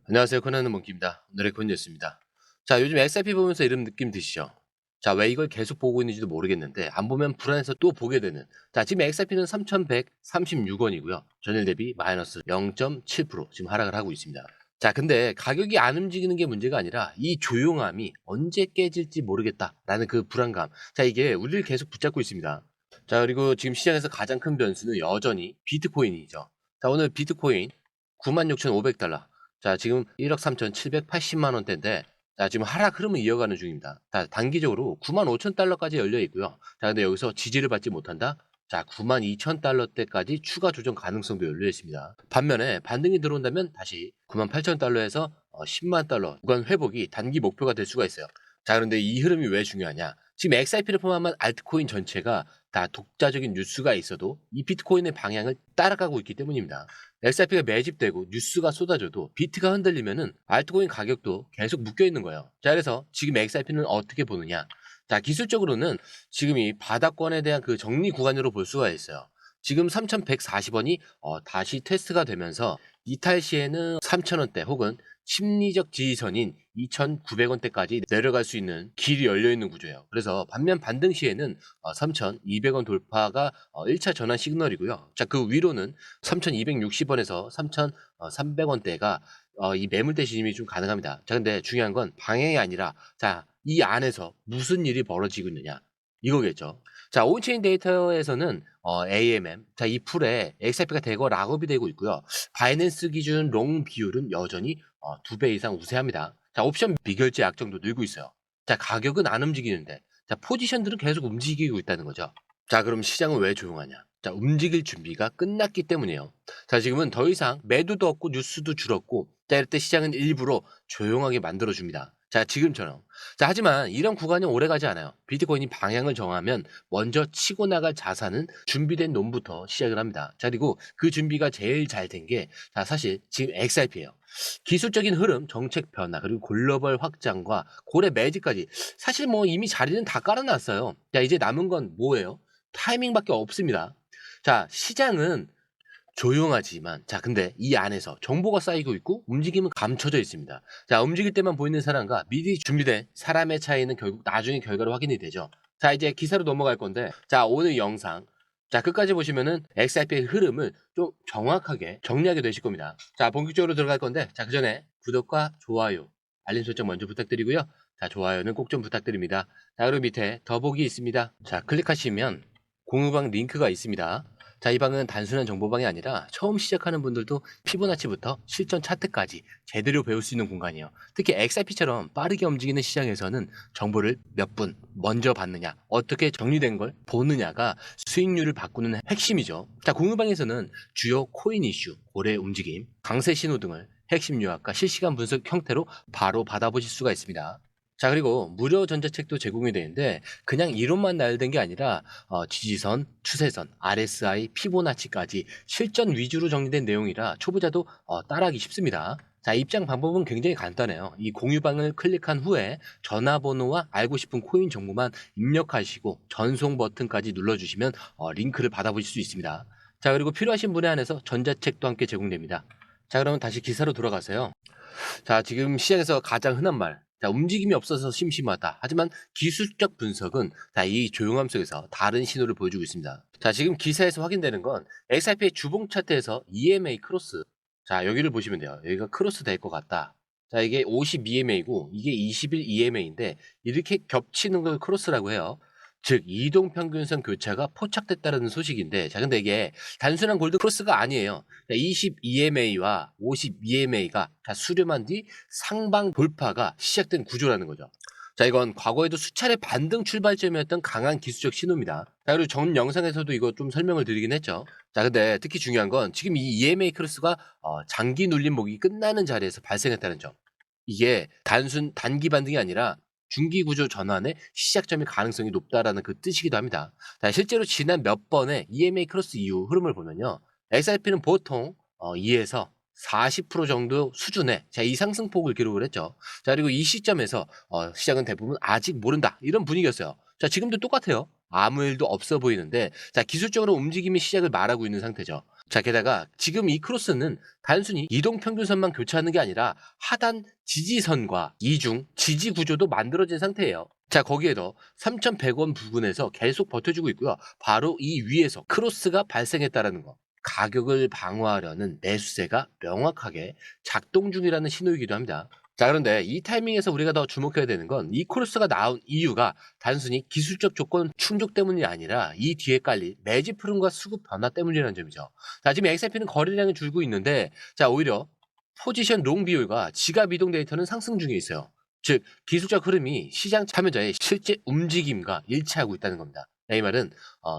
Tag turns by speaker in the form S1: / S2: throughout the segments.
S1: 안녕하세요. 코난의 몽키입니다. 오늘의 코인이었습니다. 자, 요즘 XRP 보면서 이런 느낌 드시죠? 자, 왜 이걸 계속 보고 있는지도 모르겠는데 안 보면 불안해서 또 보게 되는. 자, 지금 XRP는 3,136원이고요. 전일 대비 마이너스 0.7% 지금 하락을 하고 있습니다. 자, 근데 가격이 안 움직이는 게 문제가 아니라 이 조용함이 언제 깨질지 모르겠다라는 그 불안감. 자, 이게 우리를 계속 붙잡고 있습니다. 자, 그리고 지금 시장에서 가장 큰 변수는 여전히 비트코인이죠. 자, 오늘 비트코인 96,500달러. 자, 지금 1억 3,780만 원대인데, 자, 지금 하락 흐름을 이어가는 중입니다. 자, 단기적으로 95,000달러까지 열려 있고요. 자, 근데 여기서 지지를 받지 못한다? 자, 92,000달러대까지 추가 조정 가능성도 열려 있습니다. 반면에 반등이 들어온다면 다시 98,000달러에서 10만 달러 구간 회복이 단기 목표가 될 수가 있어요. 자, 그런데 이 흐름이 왜 중요하냐? 지금 XRP를 포함한 알트코인 전체가 다 독자적인 뉴스가 있어도 이 비트코인의 방향을 따라가고 있기 때문입니다. XRP가 매집되고 뉴스가 쏟아져도 비트가 흔들리면은 알트코인 가격도 계속 묶여 있는 거예요. 자, 그래서 지금 XRP는 어떻게 보느냐? 자, 기술적으로는 지금 이 바닥권에 대한 그 정리 구간으로 볼 수가 있어요. 지금 3,140원이 다시 테스트가 되면서 이탈 시에는 3,000원대 혹은 심리적 지지선인 2,900원대까지 내려갈 수 있는 길이 열려 있는 구조예요. 그래서 반면 반등 시에는 3,200원 돌파가 1차 전환 시그널이고요. 자, 그 위로는 3,260원에서 3,300원대가 이 매물대 진입이 좀 가능합니다. 자, 근데 중요한 건 방향이 아니라 자, 이 안에서 무슨 일이 벌어지고 있느냐 이거겠죠. 자, 온체인 데이터에서는 AMM, 자, 이 풀에 XRP가 대거 락업이 되고 있고요. 바이낸스 기준 롱 비율은 여전히 2배 이상 우세합니다. 자, 옵션 비결제 약정도 늘고 있어요. 자, 가격은 안 움직이는데, 자, 포지션들은 계속 움직이고 있다는 거죠. 자, 그럼 시장은 왜 조용하냐? 자, 움직일 준비가 끝났기 때문이에요. 자, 지금은 더 이상 매도도 없고 뉴스도 줄었고, 자, 이럴 때 시장은 일부러 조용하게 만들어줍니다. 자, 지금처럼. 자, 하지만 이런 구간이 오래 가지 않아요. 비트코인이 방향을 정하면 먼저 치고 나갈 자산은 준비된 놈부터 시작을 합니다. 자, 그리고 그 준비가 제일 잘 된 게, 자, 사실 지금 XRP예요. 기술적인 흐름, 정책 변화, 그리고 글로벌 확장과 고래 매직까지 사실 뭐 이미 자리는 다 깔아놨어요. 자, 이제 남은 건 뭐예요? 타이밍밖에 없습니다. 자, 시장은 조용하지만 자, 근데 이 안에서 정보가 쌓이고 있고 움직임은 감춰져 있습니다. 자, 움직일 때만 보이는 사람과 미리 준비된 사람의 차이는 결국 나중에 결과로 확인이 되죠. 자, 이제 기사로 넘어갈 건데, 자, 오늘 영상 자, 끝까지 보시면은 XRP의 흐름을 좀 정확하게 정리하게 되실 겁니다. 자, 본격적으로 들어갈 건데, 자, 그 전에 구독과 좋아요, 알림 설정 먼저 부탁드리고요. 자, 좋아요는 꼭 좀 부탁드립니다. 자, 그리고 밑에 더보기 있습니다. 자, 클릭하시면 공유방 링크가 있습니다. 자, 이 방은 단순한 정보방이 아니라 처음 시작하는 분들도 피보나치부터 실전 차트까지 제대로 배울 수 있는 공간이에요. 특히 XRP처럼 빠르게 움직이는 시장에서는 정보를 몇 분 먼저 받느냐, 어떻게 정리된 걸 보느냐가 수익률을 바꾸는 핵심이죠. 자, 공유방에서는 주요 코인 이슈, 고래 움직임, 강세 신호 등을 핵심 요약과 실시간 분석 형태로 바로 받아보실 수가 있습니다. 자, 그리고 무료 전자책도 제공이 되는데 그냥 이론만 나열된 게 아니라 지지선, 추세선, RSI, 피보나치까지 실전 위주로 정리된 내용이라 초보자도 따라하기 쉽습니다. 자, 입장 방법은 굉장히 간단해요. 이 공유방을 클릭한 후에 전화번호와 알고 싶은 코인 정보만 입력하시고 전송 버튼까지 눌러주시면 링크를 받아보실 수 있습니다. 자, 그리고 필요하신 분에 한해서 전자책도 함께 제공됩니다. 자, 그러면 다시 기사로 돌아가세요. 자, 지금 시장에서 가장 흔한 말. 자, 움직임이 없어서 심심하다. 하지만 기술적 분석은 자, 이 조용함 속에서 다른 신호를 보여주고 있습니다. 자, 지금 기사에서 확인되는 건 XRP의 주봉 차트에서 EMA 크로스. 자, 여기를 보시면 돼요. 여기가 크로스 될 것 같다. 자, 이게 50 EMA고 이게 21 EMA인데 이렇게 겹치는 걸 크로스라고 해요. 즉 이동평균선 교차가 포착됐다는 소식인데, 자, 근데 이게 단순한 골드 크로스가 아니에요. 20 EMA와 50 EMA가 다 수렴한 뒤 상방 돌파가 시작된 구조라는 거죠. 자, 이건 과거에도 수차례 반등 출발점이었던 강한 기술적 신호입니다. 자, 그리고 전 영상에서도 이거 좀 설명을 드리긴 했죠. 자, 근데 특히 중요한 건 지금 이 EMA 크로스가 장기 눌림목이 끝나는 자리에서 발생했다는 점. 이게 단순 단기 반등이 아니라 중기 구조 전환의 시작점일 가능성이 높다라는 그 뜻이기도 합니다. 자, 실제로 지난 몇 번의 EMA 크로스 이후 흐름을 보면요. XRP는 보통 2에서 40% 정도 수준의 자, 이 상승폭을 기록을 했죠. 자, 그리고 이 시점에서 시장은 대부분 아직 모른다 이런 분위기였어요. 자, 지금도 똑같아요. 아무 일도 없어 보이는데 자, 기술적으로 움직임이 시작을 말하고 있는 상태죠. 자, 게다가 지금 이 크로스는 단순히 이동 평균선만 교차하는 게 아니라 하단 지지선과 이중 지지 구조도 만들어진 상태예요. 자, 거기에 더 3,100원 부근에서 계속 버텨주고 있고요. 바로 이 위에서 크로스가 발생했다라는 거. 가격을 방어하려는 매수세가 명확하게 작동 중이라는 신호이기도 합니다. 자, 그런데 이 타이밍에서 우리가 더 주목해야 되는 건 이 크로스가 나온 이유가 단순히 기술적 조건 충족 때문이 아니라 이 뒤에 깔린 매집 흐름과 수급 변화 때문이라는 점이죠. 자, 지금 XRP는 거래량이 줄고 있는데, 자, 오히려 포지션 롱 비율과 지갑 이동 데이터는 상승 중에 있어요. 즉, 기술적 흐름이 시장 참여자의 실제 움직임과 일치하고 있다는 겁니다. 이 말은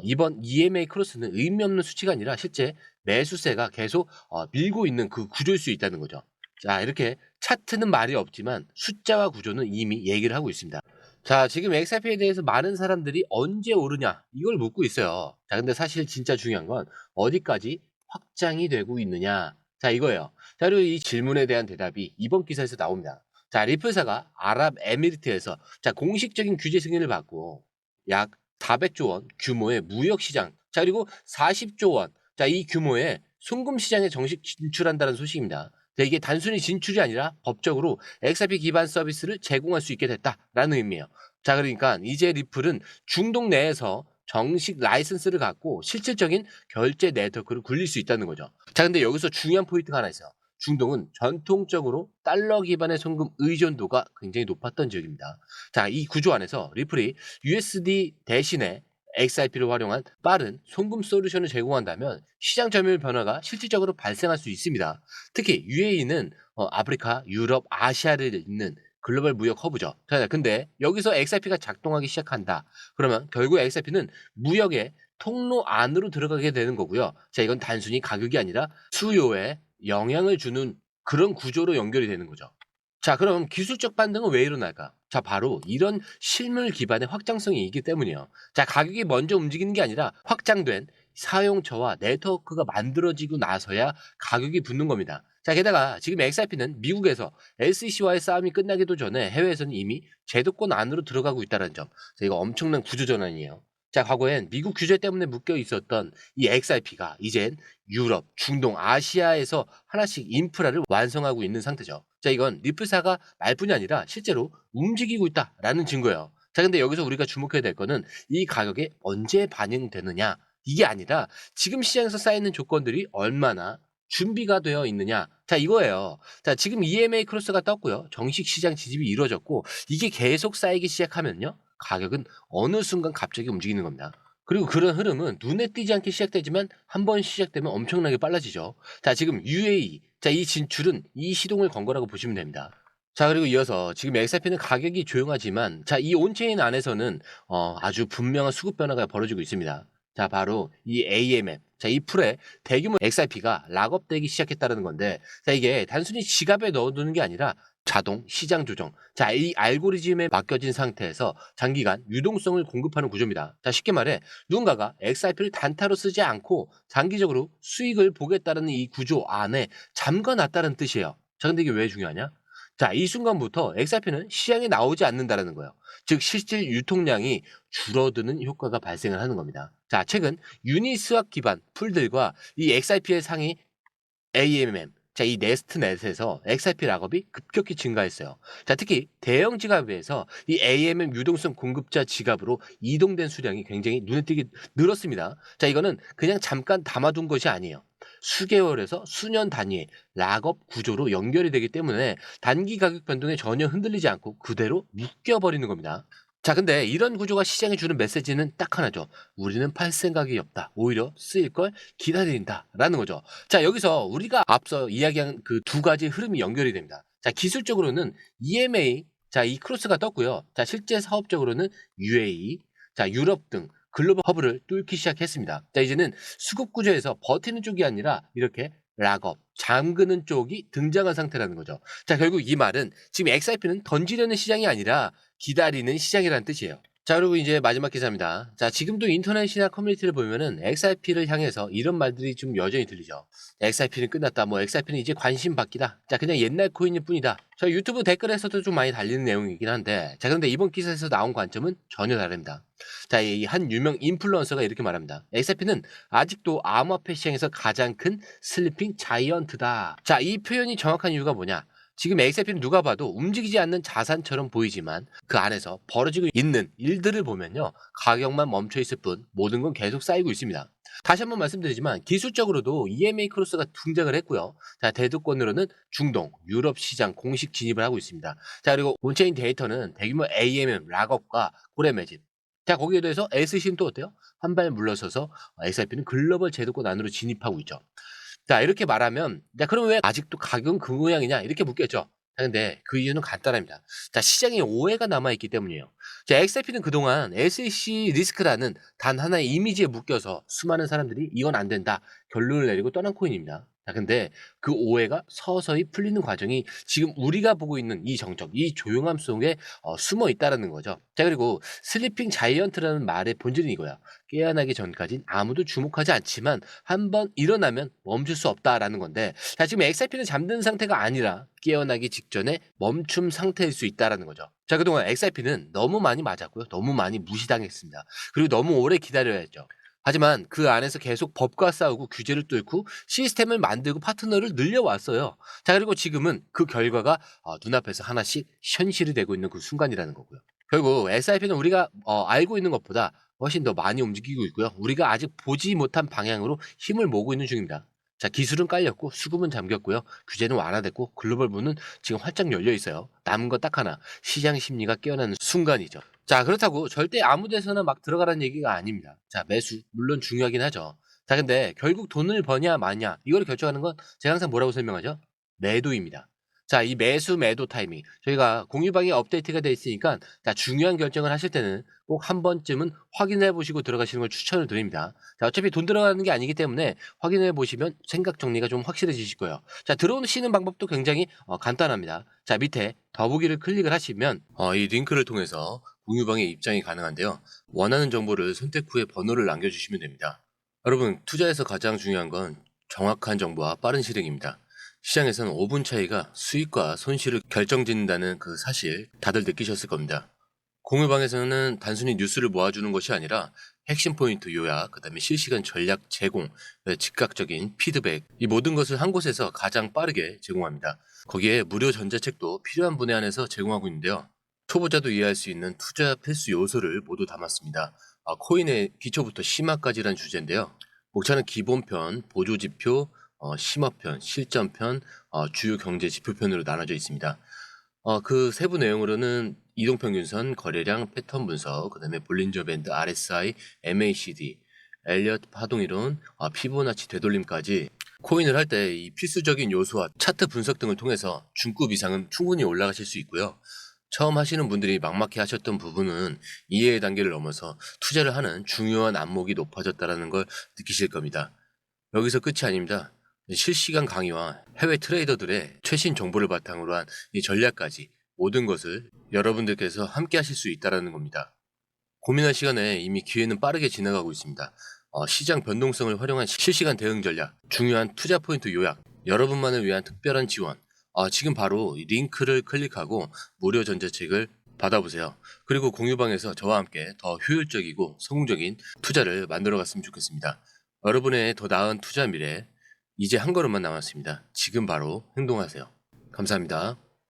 S1: 이번 EMA 크로스는 의미 없는 수치가 아니라 실제 매수세가 계속 밀고 있는 그 구조일 수 있다는 거죠. 자, 이렇게 차트는 말이 없지만 숫자와 구조는 이미 얘기를 하고 있습니다. 자, 지금 XRP에 대해서 많은 사람들이 언제 오르냐 이걸 묻고 있어요. 자, 근데 사실 진짜 중요한 건 어디까지 확장이 되고 있느냐. 자, 이거예요. 자, 그리고 이 질문에 대한 대답이 이번 기사에서 나옵니다. 자, 리플사가 아랍에미리트에서 자, 공식적인 규제 승인을 받고 약 400조 원 규모의 무역 시장, 자, 그리고 40조 원, 자, 이 규모의 송금 시장에 정식 진출한다는 소식입니다. 자, 이게 단순히 진출이 아니라 법적으로 XRP 기반 서비스를 제공할 수 있게 됐다라는 의미예요. 자, 그러니까 이제 리플은 중동 내에서 정식 라이선스를 갖고 실질적인 결제 네트워크를 굴릴 수 있다는 거죠. 자, 근데 여기서 중요한 포인트가 하나 있어요. 중동은 전통적으로 달러 기반의 송금 의존도가 굉장히 높았던 지역입니다. 자, 이 구조 안에서 리플이 USD 대신에 XRP를 활용한 빠른 송금 솔루션을 제공한다면 시장 점유율 변화가 실질적으로 발생할 수 있습니다. 특히 UAE는 아프리카, 유럽, 아시아를 잇는 글로벌 무역 허브죠. 자, 근데 여기서 XRP가 작동하기 시작한다. 그러면 결국 XRP는 무역의 통로 안으로 들어가게 되는 거고요. 자, 이건 단순히 가격이 아니라 수요에 영향을 주는 그런 구조로 연결이 되는 거죠. 자, 그럼 기술적 반등은 왜 일어날까? 자, 바로 이런 실물 기반의 확장성이 있기 때문이에요. 자, 가격이 먼저 움직이는 게 아니라 확장된 사용처와 네트워크가 만들어지고 나서야 가격이 붙는 겁니다. 자, 게다가 지금 XRP는 미국에서 SEC와의 싸움이 끝나기도 전에 해외에서는 이미 제도권 안으로 들어가고 있다는 점. 자, 이거 엄청난 구조 전환이에요. 자, 과거엔 미국 규제 때문에 묶여 있었던 이 XRP가 이젠 유럽, 중동, 아시아에서 하나씩 인프라를 완성하고 있는 상태죠. 자, 이건 리플사가 말뿐이 아니라 실제로 움직이고 있다라는 증거예요. 자, 근데 여기서 우리가 주목해야 될 거는 이 가격에 언제 반영되느냐 이게 아니라 지금 시장에서 쌓이는 조건들이 얼마나 준비가 되어 있느냐. 자, 이거예요. 자, 지금 EMA 크로스가 떴고요. 정식 시장 지집이 이루어졌고 이게 계속 쌓이기 시작하면요. 가격은 어느 순간 갑자기 움직이는 겁니다. 그리고 그런 흐름은 눈에 띄지 않게 시작되지만 한 번 시작되면 엄청나게 빨라지죠. 자, 지금 UAE. 자, 이 진출은 이 시동을 건 거라고 보시면 됩니다. 자, 그리고 이어서 지금 XRP는 가격이 조용하지만 자, 이 온체인 안에서는 아주 분명한 수급 변화가 벌어지고 있습니다. 자, 바로 이 AMM. 자, 이 풀에 대규모 XRP가 락업되기 시작했다는 건데 자, 이게 단순히 지갑에 넣어두는 게 아니라 자동 시장 조정. 자, 이 알고리즘에 맡겨진 상태에서 장기간 유동성을 공급하는 구조입니다. 자, 쉽게 말해 누군가가 XRP를 단타로 쓰지 않고 장기적으로 수익을 보겠다는 이 구조 안에 잠궈놨다는 뜻이에요. 자, 근데 이게 왜 중요하냐? 자, 이 순간부터 XRP는 시장에 나오지 않는다는 거예요. 즉 실질 유통량이 줄어드는 효과가 발생을 하는 겁니다. 자, 최근 유니스왑 기반 풀들과 이 XRP의 상위 AMM, 자, 이 네스트넷에서 XRP 락업이 급격히 증가했어요. 자, 특히 대형 지갑에서 이 AMM 유동성 공급자 지갑으로 이동된 수량이 굉장히 눈에 띄게 늘었습니다. 자, 이거는 그냥 잠깐 담아둔 것이 아니에요. 수개월에서 수년 단위의 락업 구조로 연결이 되기 때문에 단기 가격 변동에 전혀 흔들리지 않고 그대로 묶여버리는 겁니다. 자, 근데 이런 구조가 시장에 주는 메시지는 딱 하나죠. 우리는 팔 생각이 없다. 오히려 쓰일 걸 기다린다. 라는 거죠. 자, 여기서 우리가 앞서 이야기한 그 두 가지 흐름이 연결이 됩니다. 자, 기술적으로는 EMA, 자, 이 크로스가 떴고요. 자, 실제 사업적으로는 UAE, 자, 유럽 등 글로벌 허브를 뚫기 시작했습니다. 자, 이제는 수급 구조에서 버티는 쪽이 아니라 이렇게 락업, 잠그는 쪽이 등장한 상태라는 거죠. 자, 결국 이 말은 지금 XRP는 던지려는 시장이 아니라 기다리는 시장이라는 뜻이에요. 자, 그리고 이제 마지막 기사입니다. 자, 지금도 인터넷이나 커뮤니티를 보면은 XRP를 향해서 이런 말들이 좀 여전히 들리죠. XRP는 끝났다. 뭐 XRP는 이제 관심 바뀌다. 자, 그냥 옛날 코인일 뿐이다. 저 유튜브 댓글에서도 좀 많이 달리는 내용이긴 한데, 자, 그런데 이번 기사에서 나온 관점은 전혀 다릅니다. 자, 이 한 유명 인플루언서가 이렇게 말합니다. XRP는 아직도 암호화폐 시장에서 가장 큰 슬리핑 자이언트다. 자, 이 표현이 정확한 이유가 뭐냐? 지금 XRP는 누가 봐도 움직이지 않는 자산처럼 보이지만 그 안에서 벌어지고 있는 일들을 보면요. 가격만 멈춰 있을 뿐 모든 건 계속 쌓이고 있습니다. 다시 한번 말씀드리지만 기술적으로도 EMA 크로스가 등장을 했고요. 자, 대두권으로는 중동, 유럽 시장 공식 진입을 하고 있습니다. 자, 그리고 온체인 데이터는 대규모 AMM, 락업과 고래 매집. 자, 거기에 대해서 SC는 또 어때요? 한 발 물러서서 XRP는 글로벌 제도권 안으로 진입하고 있죠. 자, 이렇게 말하면 자, 그럼 왜 아직도 가격은 그 모양이냐 이렇게 묻겠죠. 자, 근데 그 이유는 간단합니다. 자, 시장에 오해가 남아있기 때문이에요. 자, XRP는 그동안 SEC 리스크라는 단 하나의 이미지에 묶여서 수많은 사람들이 이건 안 된다 결론을 내리고 떠난 코인입니다. 자, 근데 그 오해가 서서히 풀리는 과정이 지금 우리가 보고 있는 이 정적, 이 조용함 속에 숨어 있다라는 거죠. 자, 그리고 슬리핑 자이언트라는 말의 본질은 이거야. 깨어나기 전까진 아무도 주목하지 않지만 한번 일어나면 멈출 수 없다라는 건데, 자, 지금 XRP는 잠든 상태가 아니라 깨어나기 직전에 멈춤 상태일 수 있다라는 거죠. 자, 그동안 XRP는 너무 많이 맞았고요. 너무 많이 무시당했습니다. 그리고 너무 오래 기다려야 했죠. 하지만 그 안에서 계속 법과 싸우고 규제를 뚫고 시스템을 만들고 파트너를 늘려왔어요. 자, 그리고 지금은 그 결과가 눈앞에서 하나씩 현실이 되고 있는 그 순간이라는 거고요. 결국 SIP는 우리가 알고 있는 것보다 훨씬 더 많이 움직이고 있고요. 우리가 아직 보지 못한 방향으로 힘을 모으고 있는 중입니다. 자, 기술은 깔렸고 수급은 잠겼고요. 규제는 완화됐고 글로벌 문은 지금 활짝 열려 있어요. 남은 건 딱 하나. 시장 심리가 깨어나는 순간이죠. 자, 그렇다고 절대 아무 데서나 막 들어가라는 얘기가 아닙니다. 자, 매수 물론 중요하긴 하죠. 자, 근데 결국 돈을 버냐 마냐 이거를 결정하는 건 제가 항상 뭐라고 설명하죠? 매도입니다. 자, 이 매수 매도 타이밍 저희가 공유방에 업데이트가 돼 있으니까 자, 중요한 결정을 하실 때는 꼭 한 번쯤은 확인해 보시고 들어가시는 걸 추천을 드립니다. 자, 어차피 돈 들어가는 게 아니기 때문에 확인해 보시면 생각 정리가 좀 확실해지실 거예요. 자, 들어오시는 방법도 굉장히 간단합니다. 자, 밑에 더보기를 클릭을 하시면 이 링크를 통해서 공유방에 입장이 가능한데요. 원하는 정보를 선택 후에 번호를 남겨주시면 됩니다. 여러분, 투자에서 가장 중요한 건 정확한 정보와 빠른 실행입니다. 시장에서는 5분 차이가 수익과 손실을 결정짓는다는 그 사실 다들 느끼셨을 겁니다. 공유방에서는 단순히 뉴스를 모아주는 것이 아니라 핵심 포인트 요약, 그 다음에 실시간 전략 제공, 즉각적인 피드백, 이 모든 것을 한 곳에서 가장 빠르게 제공합니다. 거기에 무료 전자책도 필요한 분야 안에서 제공하고 있는데요. 초보자도 이해할 수 있는 투자 필수 요소를 모두 담았습니다. 코인의 기초부터 심화까지란 주제인데요. 목차는 기본편, 보조지표, 심화편, 실전편, 주요 경제 지표편으로 나눠져 있습니다. 그 세부 내용으로는 이동평균선, 거래량, 패턴 분석, 그 다음에 볼린저 밴드, RSI, MACD, 엘리엇 파동이론, 피보나치 되돌림까지 코인을 할 때 이 필수적인 요소와 차트 분석 등을 통해서 중급 이상은 충분히 올라가실 수 있고요. 처음 하시는 분들이 막막해 하셨던 부분은 이해의 단계를 넘어서 투자를 하는 중요한 안목이 높아졌다는 걸 느끼실 겁니다. 여기서 끝이 아닙니다. 실시간 강의와 해외 트레이더들의 최신 정보를 바탕으로 한 이 전략까지 모든 것을 여러분들께서 함께 하실 수 있다는 겁니다. 고민할 시간에 이미 기회는 빠르게 지나가고 있습니다. 시장 변동성을 활용한 실시간 대응 전략, 중요한 투자 포인트 요약, 여러분만을 위한 특별한 지원, 지금 바로 이 링크를 클릭하고 무료 전자책을 받아보세요. 그리고 공유방에서 저와 함께 더 효율적이고 성공적인 투자를 만들어 갔으면 좋겠습니다. 여러분의 더 나은 투자 미래, 이제 한 걸음만 남았습니다. 지금 바로 행동하세요. 감사합니다.